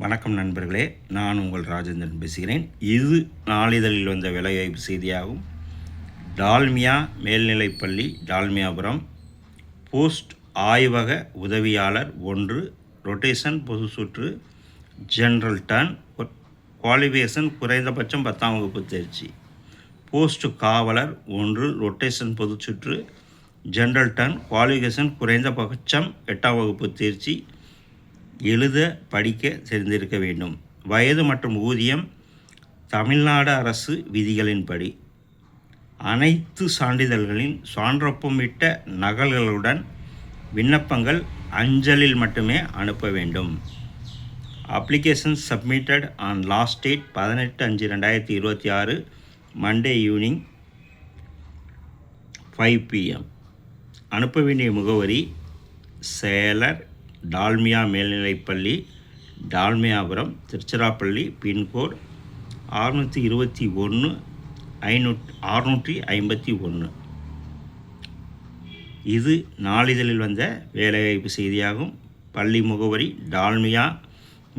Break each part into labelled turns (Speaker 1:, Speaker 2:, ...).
Speaker 1: வணக்கம் நண்பர்களே, நான் உங்கள் ராஜேந்திரன் பேசுகிறேன். இது நாளிதழில் வந்த வேலைவாய்ப்பு செய்தியாகும். டால்மியா மேல்நிலைப்பள்ளி டால்மியாபுரம் போஸ்ட் ஆய்வக உதவியாளர் 1 ரொட்டேஷன் பொது சுற்று ஜெனரல் டர்ன் குவாலிஃபிகேஷன் குறைந்தபட்சம் 10ஆம் வகுப்பு தேர்ச்சி. போஸ்ட் காவலர் 1 ரொட்டேஷன் பொது சுற்று ஜெனரல் டர்ன் குவாலிஃபிகேஷன் குறைந்தபட்சம் 8ஆம் வகுப்பு தேர்ச்சி. எழுத படிக்க தெரிந்திருக்க வேண்டும். வயது மற்றும் ஊதியம் தமிழ்நாடு அரசு விதிகளின்படி அனைத்து சான்றிதழ்களின் சான்றொப்பமிட்ட நகல்களுடன் விண்ணப்பங்கள் அஞ்சலில் மட்டுமே அனுப்ப வேண்டும். Application submitted on last date 18/5/2026 Monday evening 5 PM. அனுப்ப வேண்டிய முகவரி செயலர் டால்மியா மேல்நிலைப்பள்ளி டால்மியாபுரம் திருச்சிராப்பள்ளி பின்கோட் 621 இது நாளிதழில் வந்த வேலைவாய்ப்பு செய்தியாகும். பள்ளி முகவரி டால்மியா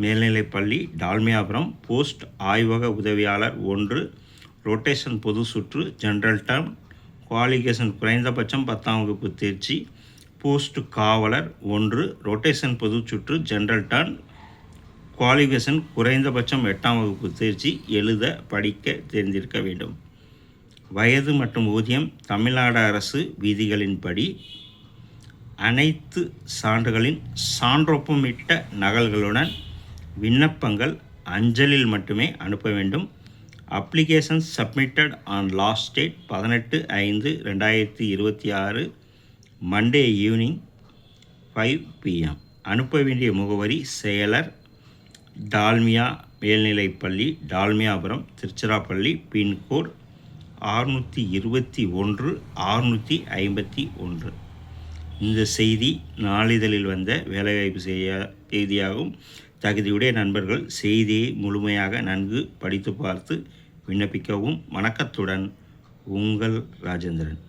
Speaker 1: மேல்நிலைப்பள்ளி டால்மியாபுரம் போஸ்ட் ஆய்வக உதவியாளர் 1 ரொட்டேஷன் பொது சுற்று ஜெனரல் டர்ன் குவாலிஃபிகேஷன் குறைந்தபட்சம் 10ஆம் வகுப்பு தேர்ச்சி. போஸ்ட் காவலர் 1 ரொட்டேஷன் பொது சுற்று ஜெனரல் டர்ன் குவாலிஃபிகேஷன் குறைந்தபட்சம் 8ஆம் வகுப்பு தேர்ச்சி. எழுத படிக்க தெரிந்திருக்க வேண்டும். வயது மற்றும் ஊதியம் தமிழ்நாடு அரசு விதிகளின்படி அனைத்து சான்றுகளின் சான்றொப்பமிட்ட நகல்களுடன் விண்ணப்பங்கள் அஞ்சலில் மட்டுமே அனுப்ப வேண்டும். Application submitted on last date 18/5/2026 Monday evening 5 PM. அனுப்ப வேண்டிய முகவரி செயலர் டால்மியா மேல்நிலைப்பள்ளி டால்மியாபுரம் திருச்சிராப்பள்ளி பின்கோட் 621. இந்த செய்தி நாளிதழில் வந்த வேலைவாய்ப்பு செய்தியாகும். தகுதியுடைய நண்பர்கள் செய்தியை முழுமையாக நன்கு படித்து பார்த்து விண்ணப்பிக்கவும். வணக்கத்துடன் உங்கள் ராஜேந்திரன்.